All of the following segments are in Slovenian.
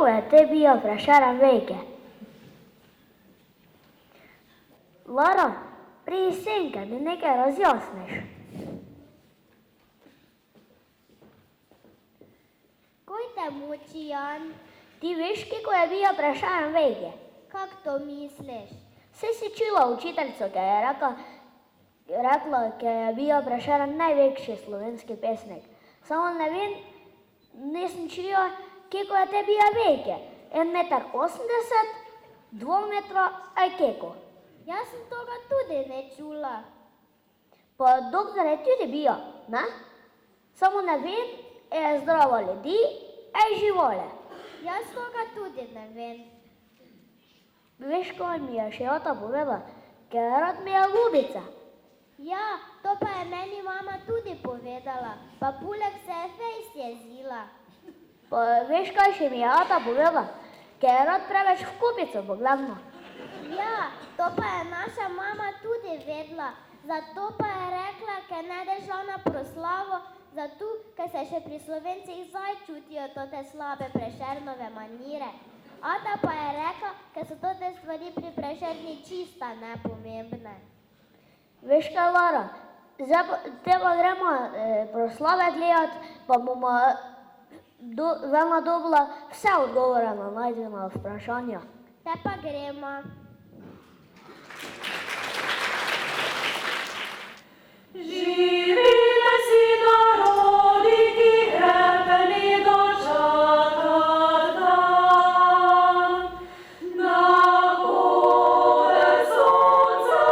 kako je tebi Prešeren veike? Lara, pridi senke, mi nekaj razjasniš. Koj te muči, Jan? Ti veš, kako je bil Prešeren veike? Kak to misliš? Saj si čula učiteljico, ki je rekla, ki je bil Prešeren največji slovenski pesnik. Samo ne vem, nisem čula, kako je tebi veike. 1,80 m, 2 metra, aj kako. Jaz sem toga tudi ne čula. Pa doktor je tudi bil, ne? Samo ne vem, je zdrava ljudi, aj živale. Jaz toga tudi ne vem. Veš, kaj mi je še ata povedala? Ker rad mi je ljubica. Ja, to pa je meni mama tudi povedala, pa puleg se je fejs jezila. Pa veš, kaj še mi je ata povedala? Ker je rad preveč v kupico pogledala. Ja, to pa je naša mama tudi vedla, zato pa je rekla, ker ne bi šla na proslavo, zato, ker se še pri Slovencih zdaj čutijo tote slabe Prešernove manire. Ata pa je rekla, ker so tote stvari pri Prešerni čista nepomembne. Veš kaj, Lara, zdaj pa gremo proslave gledati, pa bomo vema dobila vse odgovore na najdena vprašanja. Te pa gremo. Živile si narodi, ki hrepeni dočakat dan. Na gore sonce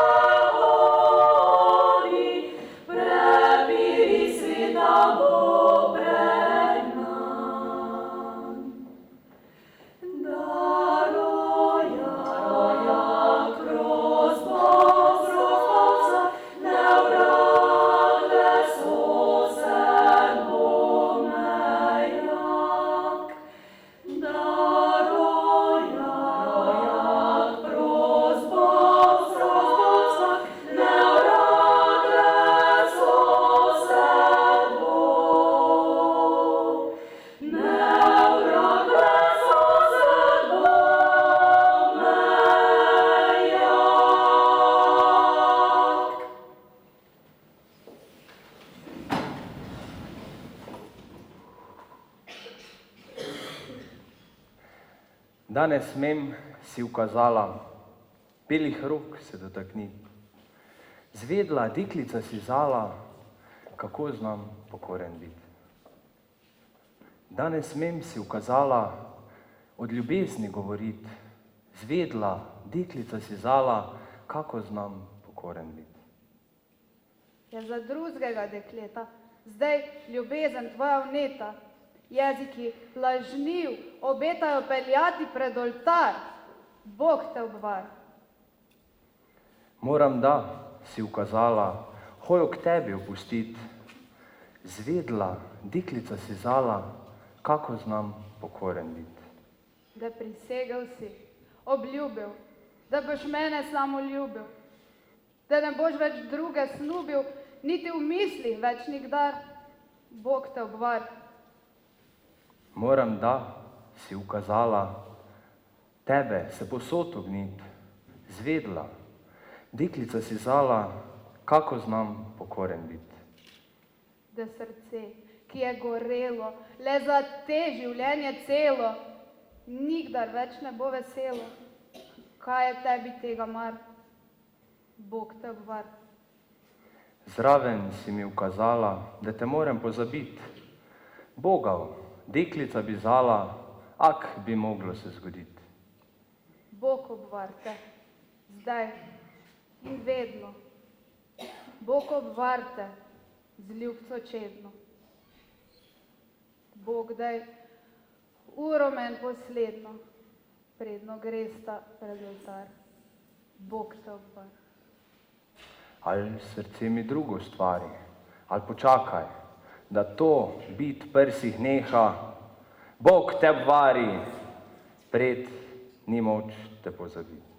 hodi, prebiri sveta bo pregnan. Da roja, kroz Bozrovca, ne vragle sosen omejak. Da roja, kroz Bozrovca, ne vragle sosen bo. Ne vragle sosen omejak. Danes smem si ukazala, belih rok se dotakni. Zvedla, deklica si zala, kako znam pokoren biti. Danes smem si ukazala, od ljubezni govorit. Zvedla, deklica si zala, kako znam pokoren biti. Je za drugega dekleta, zdaj ljubezen tvoja vneta. Jeziki lažniv obetajo peljati pred oltar. Bog te obvar. Moram da, si ukazala, hojo k tebi opustit. Zvedla, deklica si zala, kako znam pokoren biti. Da prisegel si, obljubil, da boš mene samo ljubil, da ne boš več druge snubil, niti v mislih več nikdar. Bog te obvar. Moram da, si ukazala, tebe se posod ognit. Zvedla, deklica si zala, kako znam pokoren biti. Da srce, ki je gorelo, le za te življenje celo, nikdar več ne bo veselo. Kaj je tebi tega mar? Bog te obvar. Zraven si mi ukazala, da te morem pozabit. Bogav, deklica bi zala, ak bi moglo se zgodit. Bog obvar te, zdaj in vedno. Bog obvar te, z ljubco čedno. Bog daj uro men posledno, predno gresta pred oltar. Bog te obvar. Ali srce mi drugo stvari, ali počakaj, da to bit prsih neha. Bog te obvari, pred ni moč te pozabiti.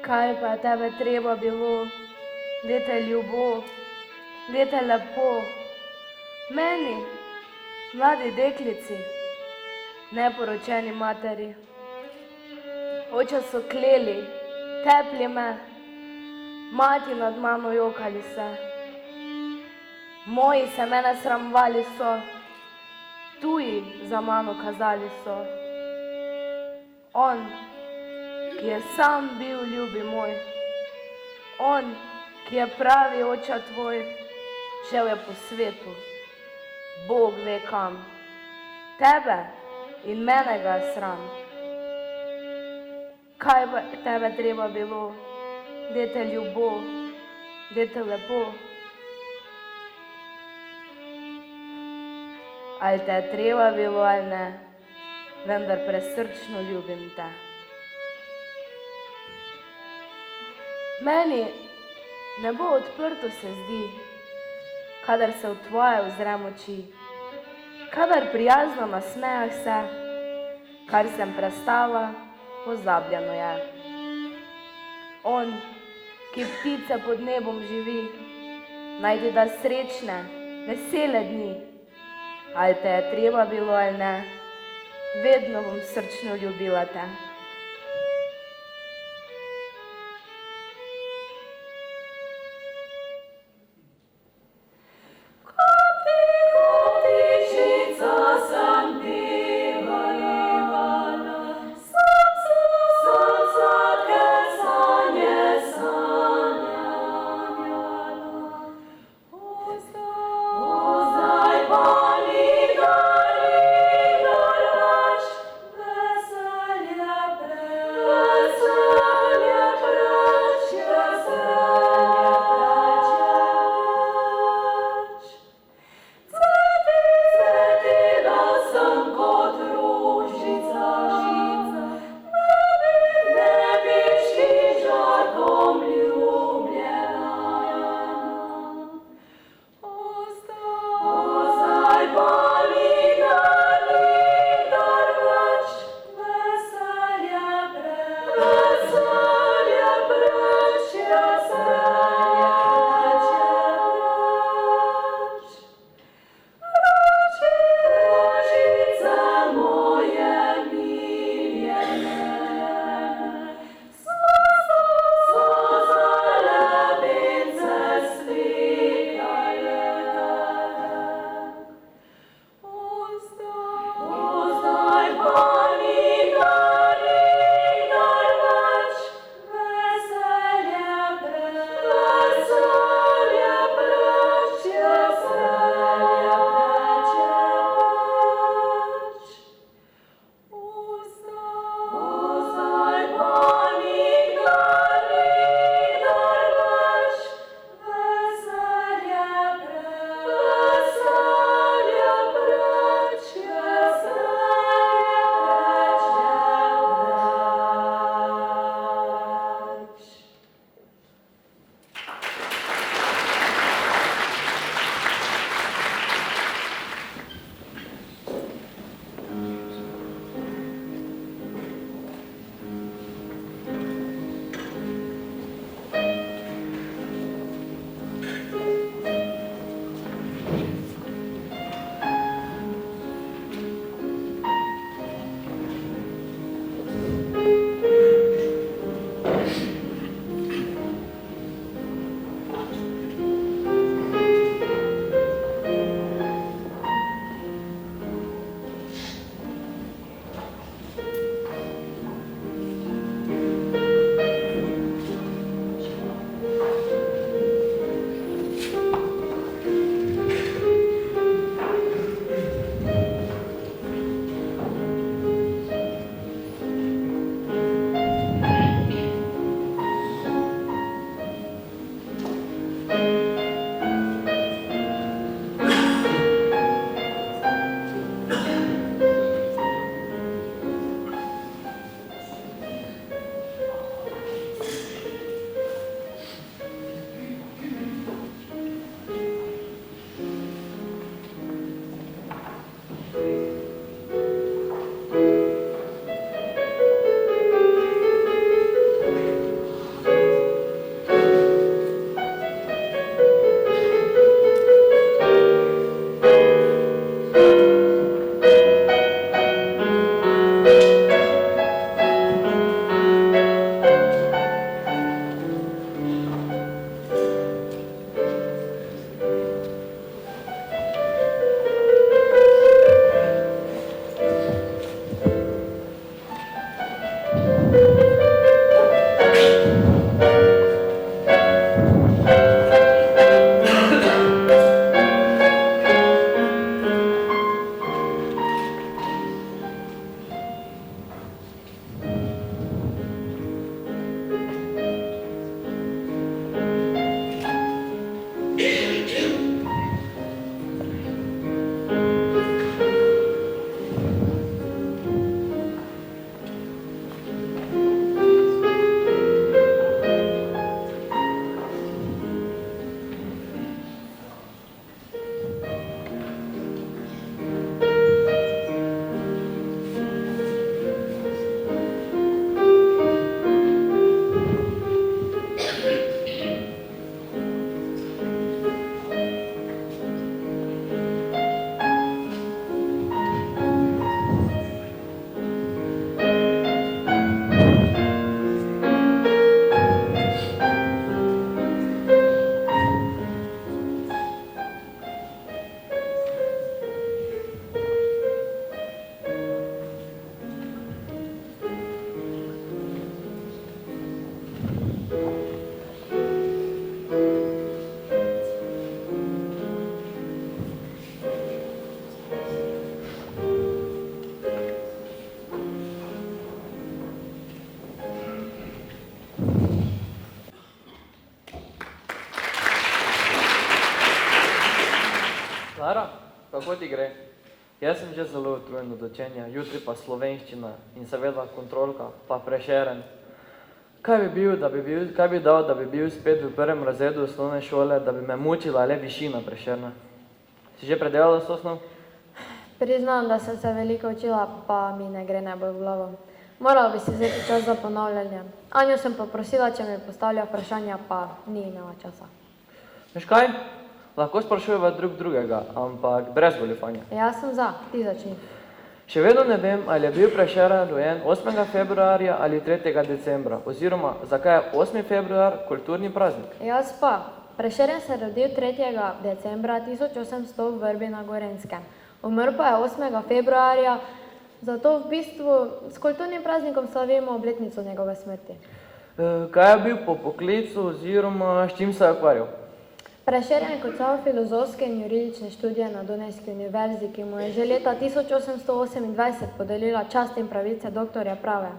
Kaj pa je tebe treba bilo, da te ljubo, da te lepo. Meni, mladi deklici, neporočeni materi. Oče so kleli, tepli me, mati nad mano jokali se. Moji se mene sramvali so, tuji za mano kazali so. On, ki je sam bil ljubi moj, on, ki je pravi oče tvoj, šel je po svetu, Bog ve kam. Tebe in mene ga je sram. Kaj pa tebe treba bilo, da te ljubo, da te lepo? Ali te je treba bilo ali ne, vendar presrčno ljubim te. Meni nebo odprto se zdi, kadar se v tvoje ozrem oči, kadar prijazno nasmejah se, kar sem prestala, pozabljeno je. On, ki ptice pod nebom živi, naj ti da srečne, vesele dni. Ali te je treba bilo ali ne, vedno bom srčno ljubila te. Veselje Lara, kako ti gre? Jaz sem že zelo utrujen od učenja, jutri pa slovenščina in seveda kontrolka, pa Prešeren. Kaj bi dal, da bi bil spet v prvem razredu osnovne šole, da bi me mučila le višina Prešerna? Si že predelala s to snov? Priznam, da sem se veliko učila, pa mi ne gre najbolj v glavo. Morala bi si vzeti čas za ponavljanje. Anjo sem poprosila, če mi postavlja vprašanja, pa ni imela časa. Veš kaj? Lahko sprašujeva drug drugega, ampak brez goljufanja. Jaz sem za, ti začni. Še vedno ne vem, ali je bil Prešeren rojen 8. februarja ali 3. decembra, oziroma zakaj je 8. februar kulturni praznik. Jaz pa. Prešeren se rodil 3. decembra 1800 v Vrbi na Gorenjskem. Umrl pa je 8. februarja, zato v bistvu s kulturnim praznikom slavimo obletnico njegove smrti. Kaj je bil po poklicu oziroma s čim se je ukvarjal? Prešeren je končal filozofske in juridične študije na Dunajski univerzi, ki mu je že leta 1828 podelila čast in pravice doktorja prave.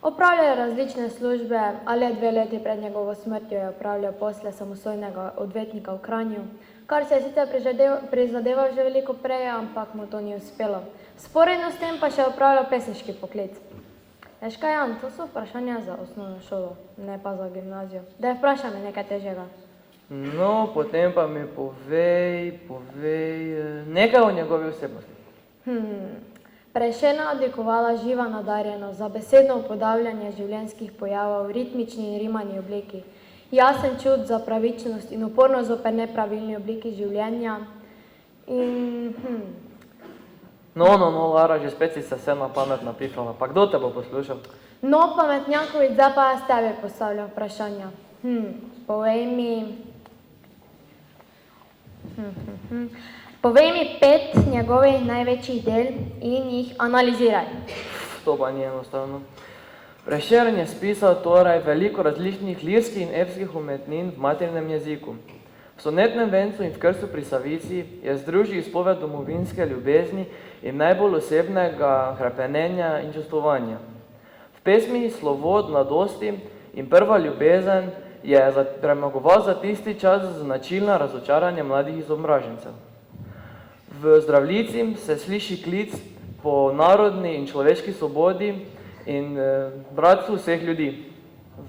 Opravljal je različne službe, ali 2 leti pred njegovo smrtjo je opravljal posle samostojnega odvetnika v Kranju, kar se je sicer prizadeval že veliko prej, ampak mu to ni uspelo. Sporedno s tem pa še opravljal pesniški poklic. Veš kaj, Jan, to so vprašanja za osnovno šolo, ne pa za gimnazijo. Daj vprašaj me nekaj težjega. No, potem pa mi povej nekaj o njegovi osebnosti. Prešerna odlikovala živa nadarjenost za besedno upodabljanje življenjskih pojavov v ritmični in rimani obliki, jasen čut za pravičnost in upornost zoper nepravilni obliki življenja in No, Lara, že spet si se vse na pamet napifala, pa kdo te bo poslušal? No, pametnjakovič, zdaj pa jaz tebi postavljam vprašanja. Povej mi 5 njegovih največjih del in jih analiziraj. To pa ni enostavno. Prešeren je spisal torej veliko različnih lirskih in epskih umetnin v maternem jeziku. V sonetnem vencu in v krstu pri Savici je združil izpoved domovinske ljubezni in najbolj osebnega hrepenenja in čustvovanja. V pesmi Slovo od mladosti in Prva ljubezen je premagoval za tisti čas značilna razočaranja mladih izobrazencev. V Zdravljici se sliši klic po narodni in človeški svobodi in bratstvu vseh ljudi.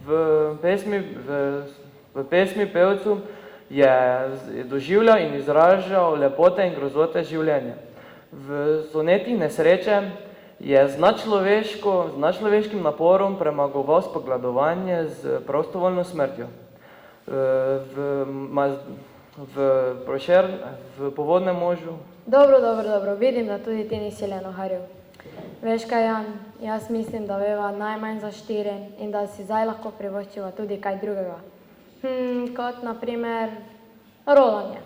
V pesmi pevcu je doživljal in izražal lepote in grozote življenja. V sonetih Nesreče je z nadčloveškim naporom premagoval spogledovanje z prostovoljno smrtjo. V Povodnem možu. Dobro, vidim, da tudi ti nisi lenoharil. Veš kaj, Jan, jaz mislim, da veva najmanj za 4 in da si zdaj lahko privoščiva tudi kaj drugega. Kot na primer rolanje.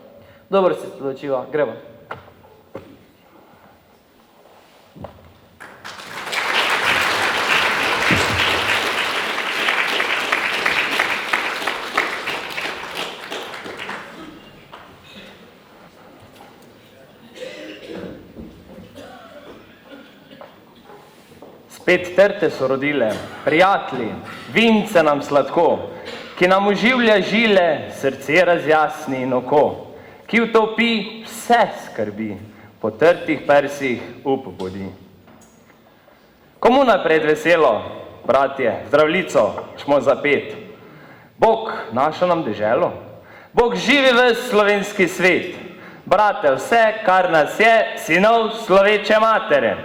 Dobro si odločila, gremo. Spet trte so rodile, prijatelji, vince nam sladko, ki nam oživlja žile, srce razjasni in oko, ki utopi vse skrbi, po trtih persih up budi. Komu napred veselo, bratje, Zdravljico, šmo zapet. Bog našo nam deželo, Bog živi ves slovenski svet, brate, vse, kar nas je, sinov sloveče matere.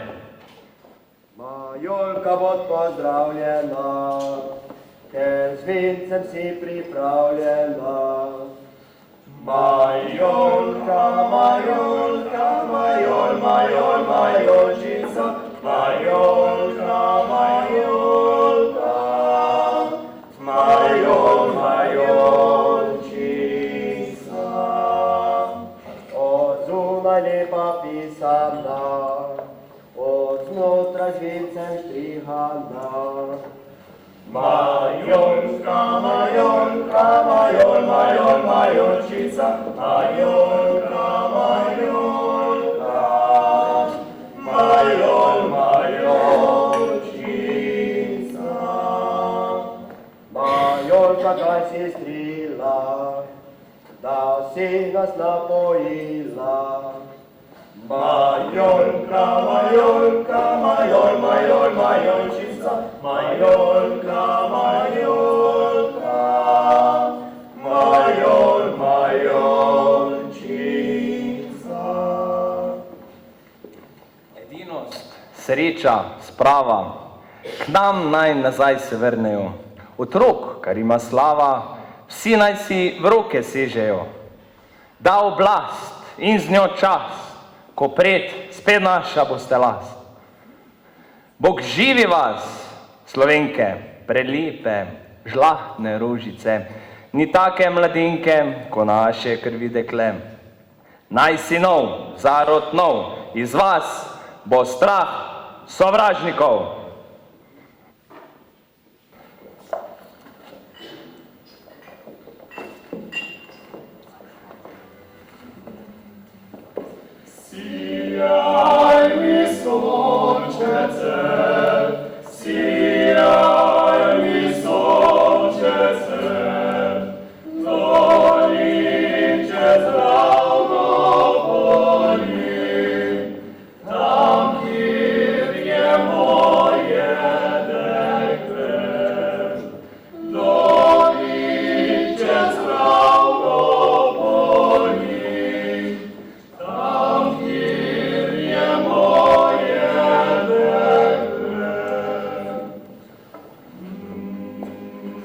Jolka bod pozdravljena, ker z vincem si pripravljena. Majolka, majolka, majolčica, majolka, majolčica. Od zunaj lepa pisana, od znotraj z vincem štrihana. Majolka, majolka, majolčica, majolka, majolčica. Majolka, kaj si strila, da si nas napojila. Majolka, majolka, majolčica, majolka, majolčica. Edinost, sreča, sprava, k nam naj nazaj se vrnejo. Otrok, kar ima slava, vsi naj si v roke sežejo. Da oblast in z njo čas, ko pred spet naša boste last. Bog živi vas, Slovenke, prelepe, žlahtne rožice, ni take mladinke, ko naše krvi dekle. Naj sinov, zarod nov, iz vas bo strah sovražnikov. Sijaj mi sončece, sijaj mi sončece, doli čez ravno polje, tam, kjer je moje dekle. Doli čez ravno polje, tam, kjer je moje dekle.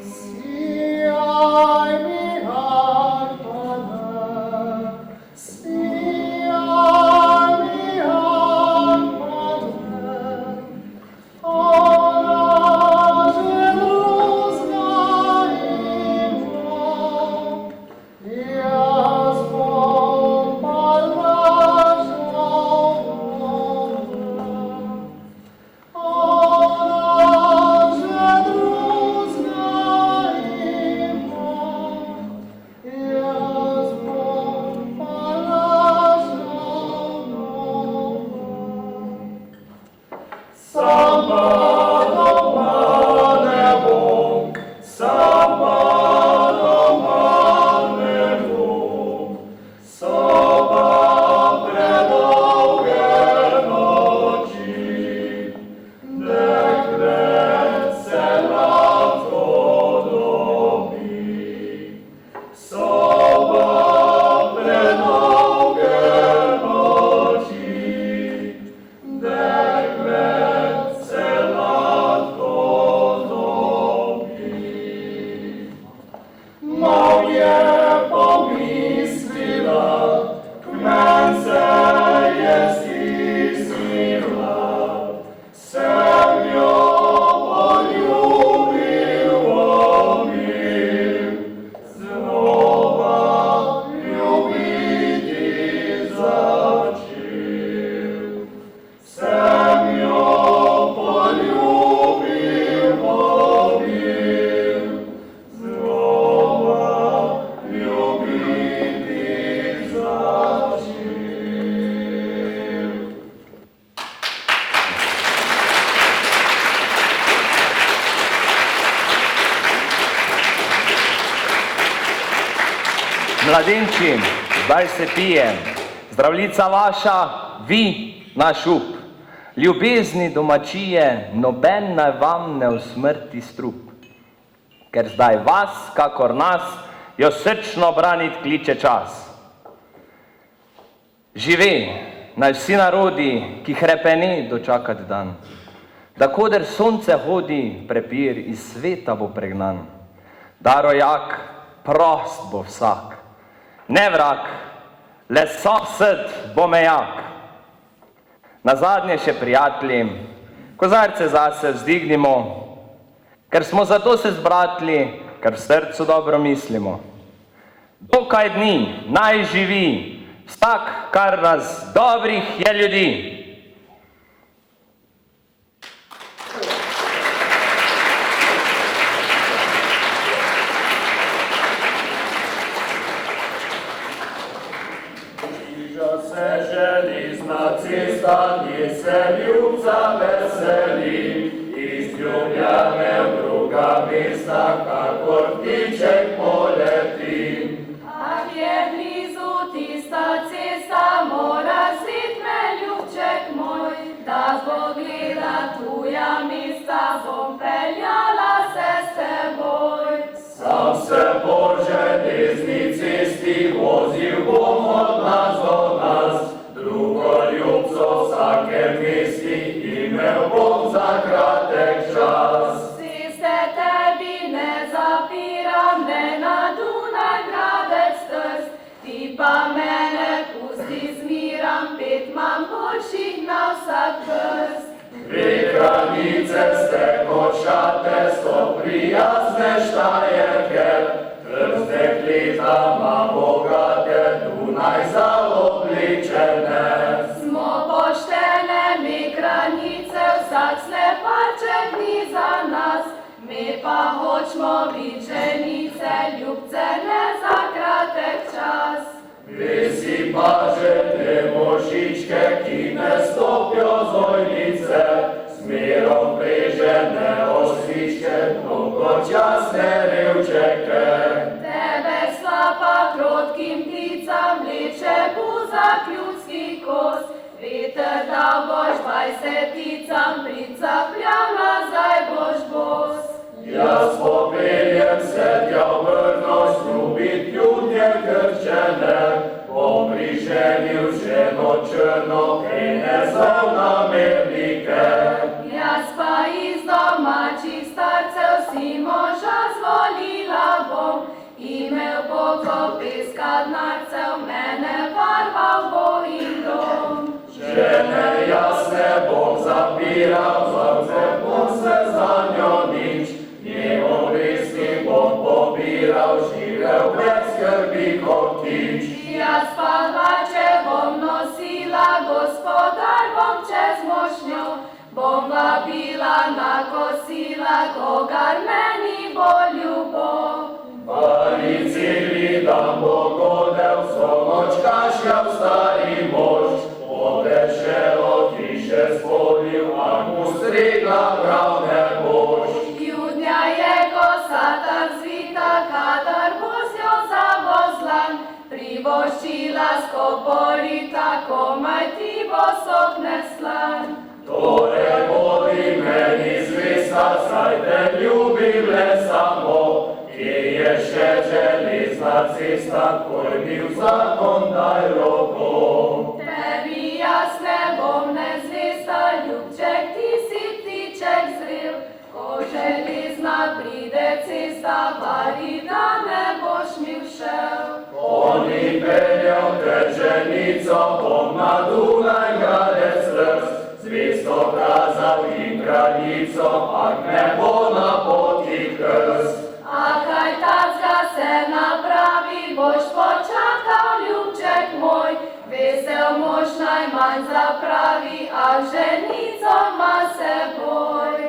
Sijaj mi harpane, sijaj mi harpane, ona že druzna ima, jaz bom pa lažal ona že druzna ima, jaz bom pa lažal sama doma ne bom, sama doma ne bom, soba predolge noči, deklet se lahko dobi. Soba predolge noči, deklet se lahko dobi. Mal je pomislila, k men se je stisnila, sem jo poljubil, omil, znova ljubiti začel. Sem jo poljubil, omil, znova ljubiti začel. Mladenči, zdaj se pije, zdravljica vaša, vi naš up. Ljubezni domačije, noben naj vam ne usmrti strup. Ker zdaj vas, kakor nas, jo srčno branit kliče čas. Žive naj vsi narodi, ki hrepeni dočakat dan. Da koder sonce hodi, prepir iz sveta bo pregnan. Da rojak, prost bo vsak, ne vrag, le sosed bo mejak. Nazadnje še prijatelji, kozarce zase vzdignimo, ker smo zato se zbratli, ker v srcu dobro mislimo. Dokaj dni naj živi vsak, kar nas dobrih je ljudi. Se želi znati stanje, se ljubca veseli, iz Ljubljane v druga mesta, kakor ptiček poleti. A je blizu vsak krst. Vikranice ste kot šate, so prijazne štajerke, krst deklitama bogate, Dunaj zaobličene. Smo poštene mi kranice, vsak slepaček ni za nas, mi pa hočemo biti ženice, ljubce ne za kratek čas. Vi si pa že te možičke, ki ne stopijo z ojnice, smerom prežene osličke, dolgočasne revčeke. Tebe slapa krotkim pticam vleče buzak ljudski kos, veter da boš 20-ticam pricapljal, nazaj boš bos. Jaz popeljem se tja v vrnost, ljubit ljudje krčene, bom priženil ženo črno, ki ne znal namernike. Jaz pa iz domačih starcev si moža zvolila bom, imel bo kopiska narcev, mene varval bo in dom. Žene jasne bom zapiral, vzorce bom se za njo nič, nje obresti bom pobiral, živel brez skrbi kot tič. Jaz pa hlače bom nosila, gospodar bom čez mošnjo, bom vabila na kosila, kogar meni bo ljubov. Parici gledam bo godel, vso noč kašljal stari mož, odešel hiše spolil, a mu stregla prav ne boš. Judnja je kosata zvita, kadar bo z njo zavozlan, privoščila skoporita, komaj ti bo sok neslan. Torej bodi meni zvesta, saj te ljubim le samo, kje je še železna cesta, koj mi v zakon daj roko. Tebi jaz ne bom nezvesta, ljubček, ti si ptiček zrel, ko železna pride cesta, vari, da ne boš mi všel. Oni peljal te ženico, bom na Dunaj gradec trst, zvesto kazal in kraljico, ak ne bo na poti krst. A kaj tacga se napravi, boš počakal, ljubček moj, vesel mož najmanj zapravi, a ženico ma seboj.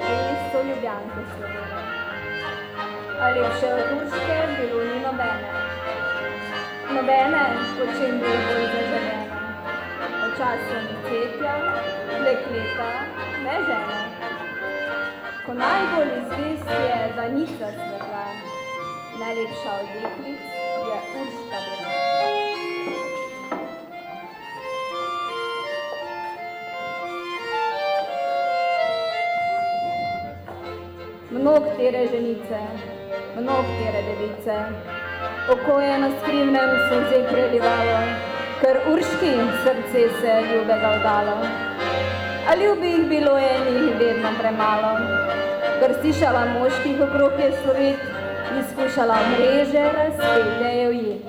že so Ljubljanke slovele. A lepše od Urške bilo ni nobene. Nobene, po čem bi bolj zaželene. O časom cvetja, dekleta, ne žene. Ko najbolj izvest je danica svetla, najlepša od deklic je Urška bila. Mnog tere ženice, mnog tere device, oko je na skrivnem solze prelivalo, ker Urški srce se ljubega vdalo. A ljubih bilo je njih vedno premalo, ker stišala moških okrog je slovit, izkušala mreže razpete je ujit.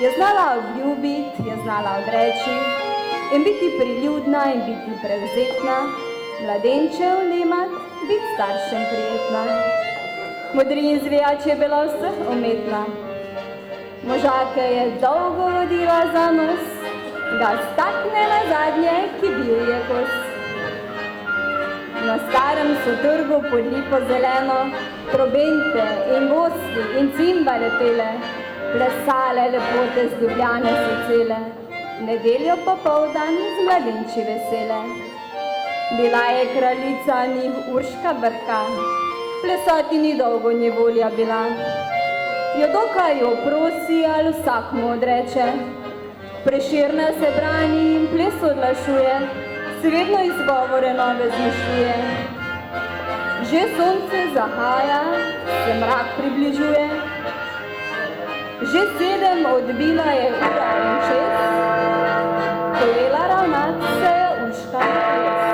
Je znala obljubit, je znala odreči in biti priljudna in biti prevzetna, mladenčev nemat, biti staršem prijetna. Modri in zvijač je bila vseh umetna. Možake je dolgo vodila za nos, ga stakne na zadnje, ki bil je kos. Na starem so trgu pod lipo zeleno, trobente in gosti in cimbale pele, plesale lepote z Ljubljane so cele, nedeljo popoldan z mladenči vesele. Bila je kraljica njih Urška Brka, plesati ni dolgo nje volja bila. Jo dokaj jo prosi ali vsak mu odreče, Prešerna se brani in ples odlašuje, se vedno izgovore nove zmišljuje. Že sonce zahaja, se mrak približuje, že 7 odbila je ura in čez, povela ravnat se je Urška ples.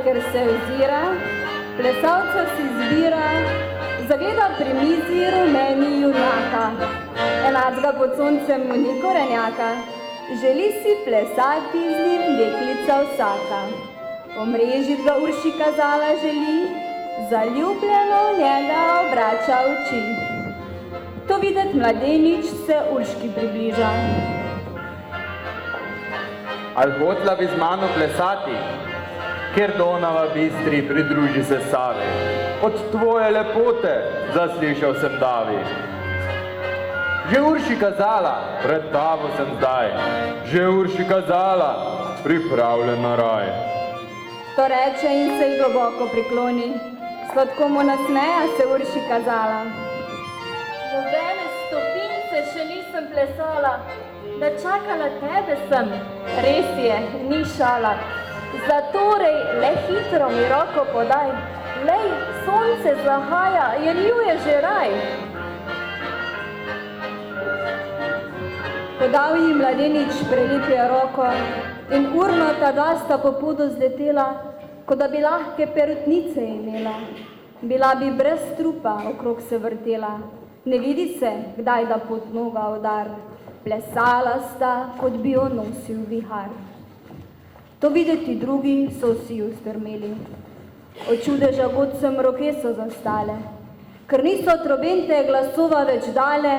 Ker se ozira, plesalca si zbira, zagleda pri mizi rumeni junaka. Enacga pod soncem mu ni korenjaka, želi si plesati z njim deklica vsaka. Omrežit ga Urši kazala želi, zaljubljeno v njega obrača oči. To videt mladenič se Urški približa. Al hotla bi z mano plesati? Ker Donava bistri pridruži se Savi, od tvoje lepote zaslišal sem davi. Že Urši kazala, pred tabo sem zdaj, že Urši kazala, pripravljen na raj. To reče in se ji globoko prikloni, sladko mu nasmeja se Urši kazala. Nobene stopince še nisem plesala, da čakala tebe sem. Res je, ni šala. Zatorej le hitro mi roko podaj, lej, sonce zahaja, jer ju je že raj. Podal ji mladenič prelipje roko in urno ta dva sta po podu zletela, kot da bi lahke perutnice imela. Bila bi brez strupa okrog se vrtela, ne vidi se, kdaj da pod noga udar. Plesala sta, kot bi jo nosil vihar. To videti drugi so vsi ustrmeli. Od čudeža godcem roke so zastale, ker niso trobente glasova več dale,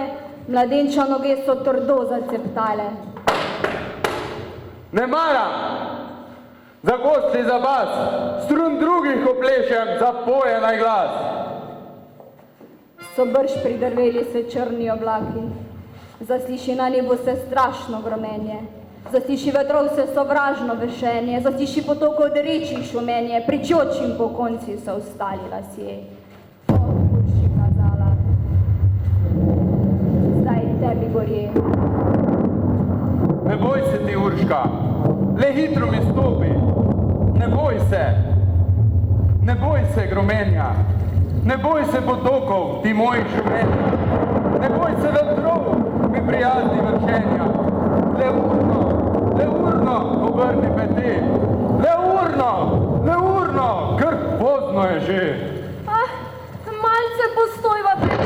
mladenča noge so trdo zaceptale. Ne maram! Za gosti za bas, strun drugih oplešem, zapoje naj glas. So brž pridrveli se črni oblaki, zasliši na nebu se strašno gromenje. Zasliši vetrov se sovražno vešenje, zasliši potokov derečih šumenje, pričočim po konci so ostali lasje. O, Urši kazala, zdaj tebi gorje. Ne boj se ti, Urška, le hitro mi stopi. Ne boj se, ne boj se gromenja, ne boj se potokov, ti mojih šumenja, ne boj se vetrov, mi prijazni vršenja. Le urno, obrni peti, le urno, ker pozno je že. Malce postojva pred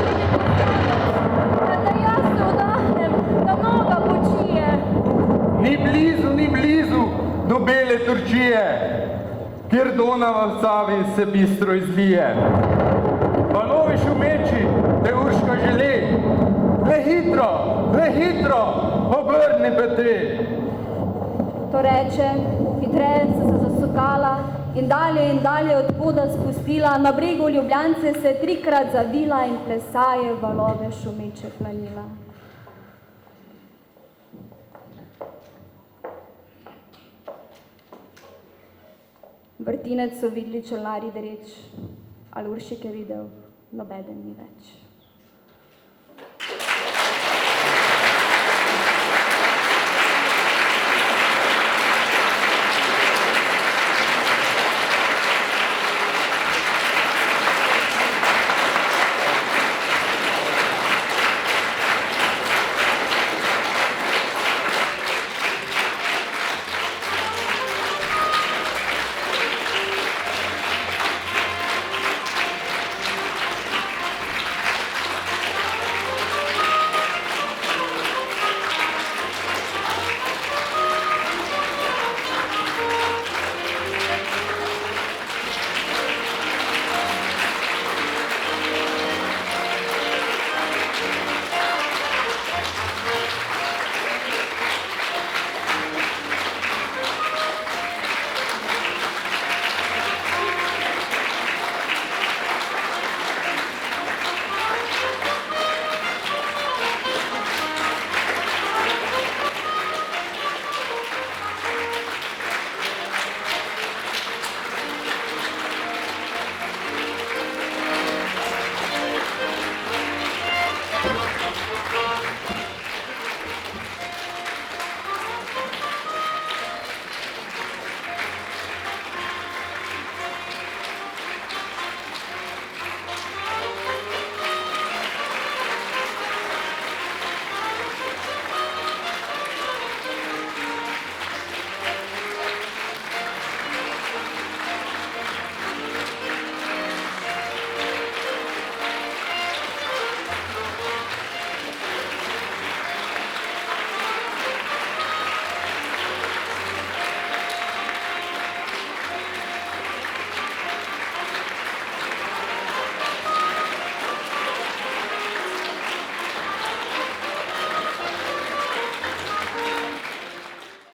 da jaz se vdah Turčije, kjer Donava v Savi se bistro izlije. Valovi šumeči, te Urška želi, le hitro, obrni pete. To reče, hitreje se zasukala in dalje od poda spustila, na bregu Ljubljance se 3-krat zavila in plesaje valove šumeče hlanila. Vrtinec so videli čolnari dreč, ali Uršik je videl, nobeden ni več.